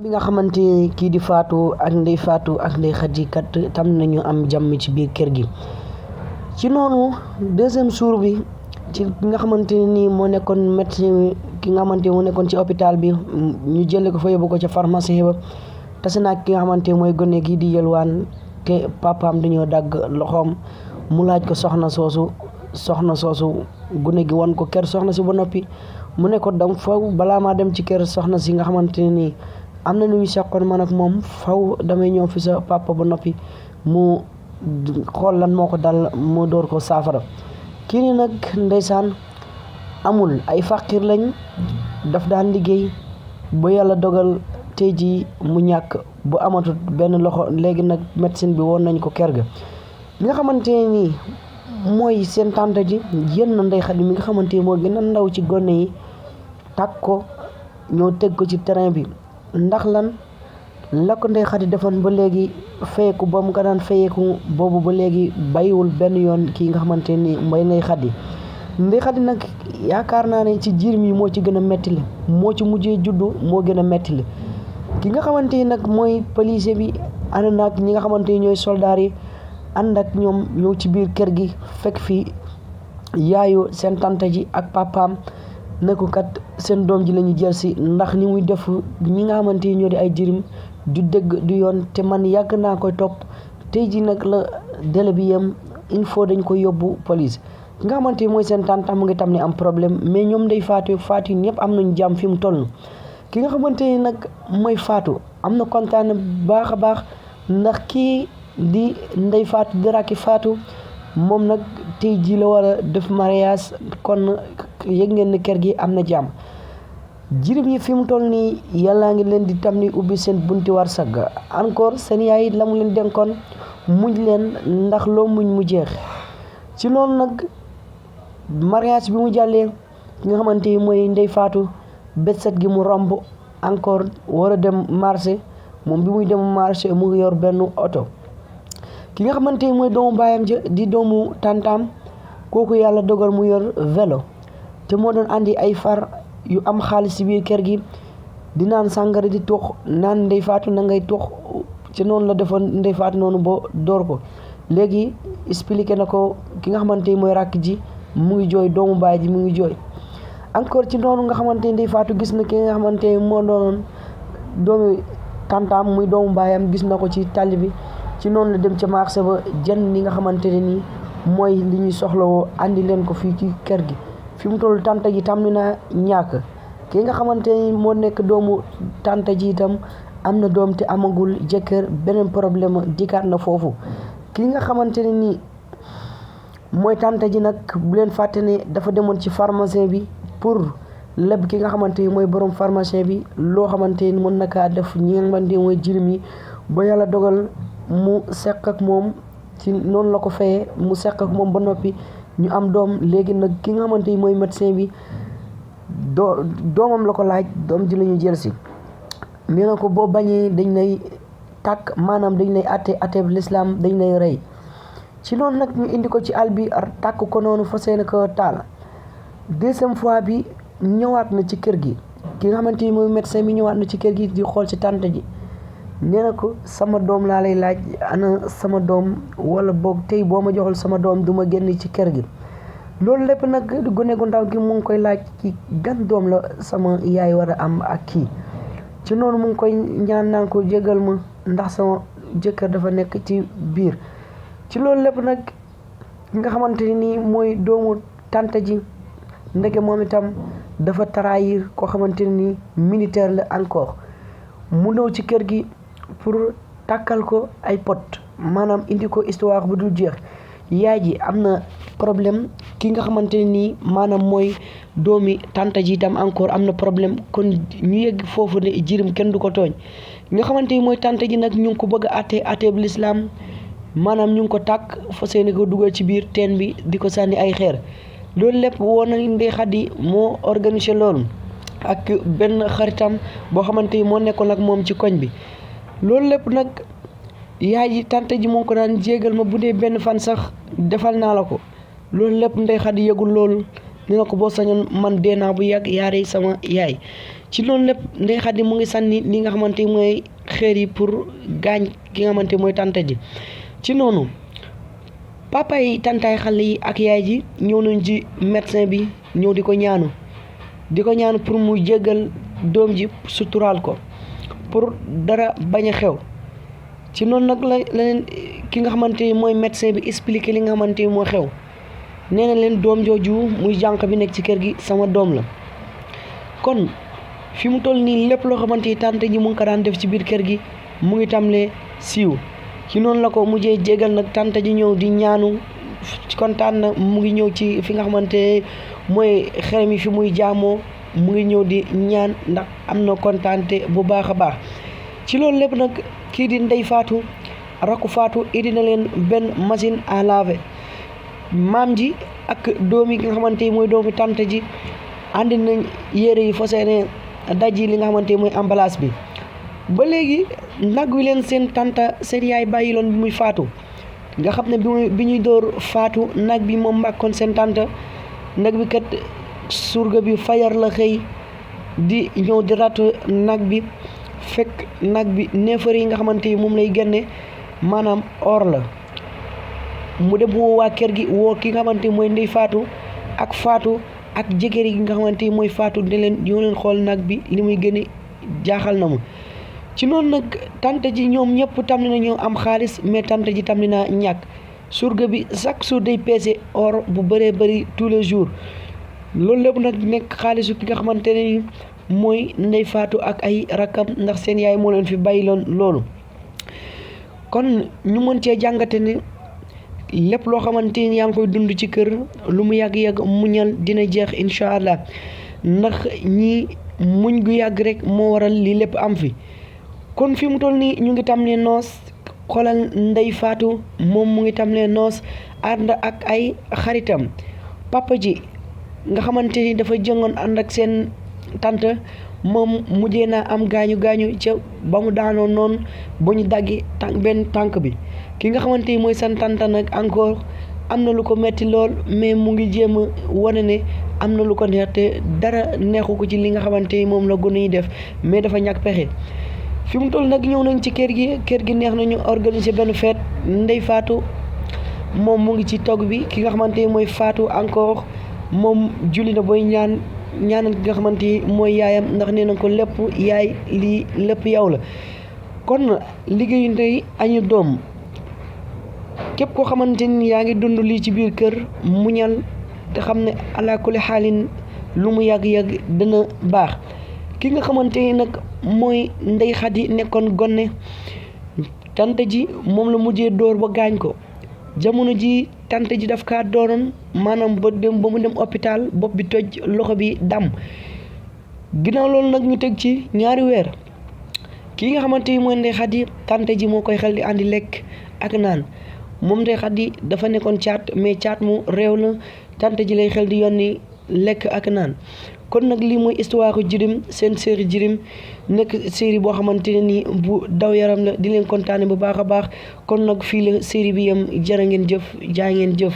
bi nga xamante kii di Fatou ak Ndeye Fatou ak Ndeye Khady kat tam nañu am jàmm ci biir kër gi ci noonu deuxième jour bi ci nga xamante ni moo nekkoon médecin ki nga xamante moo nekkoon ci hôpital bi ñu jëlee ko fa yóbbu ko ca pharmacie ba tase naa ki nga xamante mooy gone gi di yelwaan te papaam dañoo dagg loxoom mu laaj ko soxna soosu gune gi won ko kër soxna si ba noppi mu ne ko dam faw balaa maa dem ci kër soxna si nga xamante nii am na nu ñu seqoon man ak moom faw damay ñëw fi sa papa ba noppi mu xool lan moo ko dal mu door ko saafara kii ni nag ndeysaan amul ay faqir lañ daf daan liggéey ba yàlla dogal tey jii mu ñàkk bu amatut benn loxo léegi nag médecine bi woon nañ ko kër ga bi nga xamante nii mooy seen tante ji yéen na Ndeye Khady mi nga xamante moo gën a ndaw ci gone yi takk ko ñoo teg ko ci terrain bi ndax lan la ko Ndeye Khady defoon ba léegi fayeku ba mu ko daan fayeku boobu ba léegi bàyyiwul benn yoon kii nga xamante ni mooy Ndeye Khady nag yaakaar naa ne ci jirim yi moo ci gën a metti la moo ci mujjee juddu moo gën a metti la ki nga xamante ni nag mooy police bi ànd naag ñi nga xamante ni ñooy soldaar yi ànd ak ñoom ñëw ci biir kër gi fekk fi yaayu seen tante ji ak papaam ne ko kat seen doom ji la ñu jël si ndax ni muy def ñi nga xamante ni ñoo di ay jirim du dëgg du yoon te man yàgg naa koy topp tey ji nag la délai bi yem il faut dañ koy yóbbu police ki nga xamante ni mooy seen tante mu ngi tam ni am problème mais ñoom Ndeye Fatou ñëpp am nañu jàmm fi mu toll ki nga xamante ni nag mooy Fatou am na kontaan baax a baax ndax kii di Ndeye Fatou di rakki Fatou moom nag tey ji la war a def mariage kon yëg ngeen ni kër gi am na jàmm jirim yi fi mu toll nii yàllaa ngi leen di tam ni ubbi seen bunti war sag encore seen yaay la mu leen dénkoon muñ leen ndax loo muñ mu jeex ci loolu nag mariage bi mu jàllee ki nga xamante ni mooy Ndeye Fatou bët set gi mu romb encore war a dem marché moom bi muy dem marché mu ngi yor benn oto ki nga xamante ni mooy doomu baayam ja di doomu tantam kooku yàlla dogal mu yor vélo te moo doon andi ay far yu am xaalis ci biir kër gi di naan sàngara di tux naan Ndeye Fatou na ngay tux ci noonu la defoon Ndeye Fatou noonu ba door ko léegi expliqué na ko ki nga xamante ni mooy rakk ji mu ngi jooy doomu baay ji mu ngi jooy encore ci noonu nga xamante ni Ndeye Fatou gis na ki nga xamante ni moo doonoon doomu tantam muy doomu baayam gis na ko ci tali bi ci noonu la dem ca marché ba jën li nga xamante ne nii mooy li ñuy soxlawoo andi leen ko fii ci kër gi fi mu toll tante ji tam na ñàkk ki nga xamante ni moo nekk doomu tante ji itam am na doom te amagul jëkkër beneen problème dikkaat na foofu ki nga xamante ne nii mooy tante ji nag bu leen fàtte ne dafa demoon ci pharmacien bi pour leb ki nga xamante ni mooy borom pharmacien bi loo xamante ni mën na kaa def ñi nga xamante ni mooy jirim yi ba yàlla dogal mu seq ak moom ci noonu la ko fayee mu seq ak moom ba noppi ñu am doom léegi nag ki nga xamante ni mooy médecin bi doomam la ko laaj doom ji la ñu jël si nee na ko boo bañee dañ lay tàkk maanaam dañ lay atte l'islam dañ lay rey ci noonu nag ñu indi ko ci àll bi tàkk ko noonu fa seen ko taal deuxième fois bi ñëwaat na ci kër gi ki nga xamante ni mooy médecin bi ñëwaat na ci kër gi di xool ci tante ji nee na ko sama doom laa lay laaj ana sama doom wala boog tey boo ma joxul sama doom du ma génn ci kër gi loolu lépp nag gone gu ndaw gi mu ngi koy laaj ci gan doom la sama yaay war a am ak kii ci noonu mu ngi koy ñaan naan ko jégal ma ndax sama jëkkër dafa nekk ci biir ci loolu lépp nag nga xamante ni mooy doomu tante ji ndeke moom itam dafa trahir koo xamante ni militaire la encore mu ñëw ci kër gi pour tàkkal ko ay pot maanaam indi ko histoire bu dul jeex yaay ji am na problème ki nga xamante nii maanaam mooy doomi tante ji itam encore am na problème kon ñu yegg foofu ne jirim kenn du ko tooñ nga xamante ni mooy tante ji nag ñu ngi ko bëgg a atte bi lislaam maanaam ñu ngi ko tàkk fa seeni ko dugal ci biir teen bi di ko sànni ay xeer loolu lépp woon na Ndeye Khady moo organisé loolu ak benn xaritam boo xamante ni moo nekkoon ak moom ci koñ bi loolu lépp nag yaay ji tante ji moo ko daan jégal ma bu dee benn fan sax defal naa la ko loolu lépp Ndeye Khady yëgul loolu ni na ko boo sañoon man dee naa bu yàgg yaaree sama yaay ci loolu lépp Ndeye Khady mu ngi sànni li nga xamante ni mooy xeer yi pour gaañ ki nga xamante mooy tante ji. ci noonu papa yi tantaay xale yi ak yaay ji ñëw nañ ci médecin bi ñëw di ko ñaanu pour mu jéggal doom ji suturaal ko pour dara bañ a xew. ci noonu nag la leen ki nga xamante ni mooy médecin bi expliqué li nga xamante ni moo xew nee na leen doom jooju muy jànq bi nekk ci kër gi sama doom la. kon fi mu toll nii lépp loo xamante ni tante ji mu ngi ko daan def ci biir kër gi mu ngi tàmbalee siiw. ci noonu la ko mujjee jégal nag tante ji ñëw di ñaanu kontaan na mu ngi ñëw ci fi nga xamante mooy xerem yi fi muy jaamoo mu ngi ñëw di ñaan ndax am na kontaante bu baax a baax. ci loolu lépp nag kii di Ndeye Fatou rakku Fatou indi na leen benn machine à laver maam ji ak doom yi nga xamante ni mooy doomi tante ji andi nañ yére yi fas yéene daji li nga xamante ni mooy emballage bi. ba léegi nag wi leen seen tanta seen yaay bàyyiloon bi muy faatu nga xam ne bi ñuy door faatu nag bi moom mbàkkoon seen tanta nag bi kat surga bi fajar la xëy di ñëw di rat nag bi fekk nag bi neefare yi nga xamante ni moom lay génne maanaam or la mu dem woo waa kër gi woo ki nga xamante ni mooy Ndeye Fatou ak jëkkër yi nga xamante ni mooy Fatou ne leen ñoo leen xool nag bi li muy gën jaaxal na mu. ci noonu nag tante ji ñoom ñëpp tam na ñoo am xaalis mais tante ji tam na ñàkk surga bi chaque jour day peese or bu bëree bëri tous les jours loolu lépp nag nekk xaalisu ki nga xamante ne mooy Ndeye Fatou ak ay rakkam ndax seen yaay moo leen fi bàyyiloon loolu. kon ñu mën cee jàngate ne lépp loo xamante ni yaa ngi koy dund ci kër lu mu yàgg-yàgg muñal dina jeex incha allah ndax ñi muñ gu yàgg rek moo waral lii lépp am fi. kon fi mu toll nii ñu ngi tàmbalee noos xoolal Ndeye Fatou moom mu ngi tàmbalee noos ànd ak ay xaritam papa ji nga xamante ni dafa jëngoon ànd ak seen tante moom mujjee naa am gaañu ca ba mu daanoo noonu ba ñu daggi benn tànk bi. ki nga xamante ni mooy seen tante nag encore am na lu ko metti lool mais mu ngi jéem a wane ne am na lu ko neex te dara neexu ko ci li nga xamante ni moom la gën a def mais dafa ñàkk pexe. fi mu toll nag ñëw nañ ci kër gi neex nañu organiser benn fête Ndeye Fatou moom mu ngi ci togg bi ki nga xamante ni mooy Fatou encore moom julli na booy ñaanal ki nga xamante ni mooy yaayam ndax nee na ko lépp yaay lii lépp yow la. kon liggéeyu ndey añu doom képp koo xamante ni yaa ngi dund lii ci biir kër muñal te xam ne ala kulli xaalin lu mu yàgg-yàgg dina baax. ki nga xamante ni nag mooy Ndeye Khady nekkoon gonne tante ji moom la mujjee dóor ba gaañ ko jamono ji tante ji daf kaa dooroon maanaam ba mu dem hôpital bopp bi toj loxo bi dam ginnaaw loolu nag ñu teg ci ñaari weer kii nga xamante ni mooy Ndeye Khady tante ji moo koy xel di andi lekk ak naan moom Ndeye Khady dafa nekkoon caat mais caat mu réew la tante ji lay xel di yónni lekk ak naan. kon nag lii mooy histoire Jirim seen série Jirim nekk série boo xamante ne nii bu daw yaram la di leen kontaane bu baax a baax kon nag fii la série bi yam jërë ngeen jëf jaa ngeen jëf.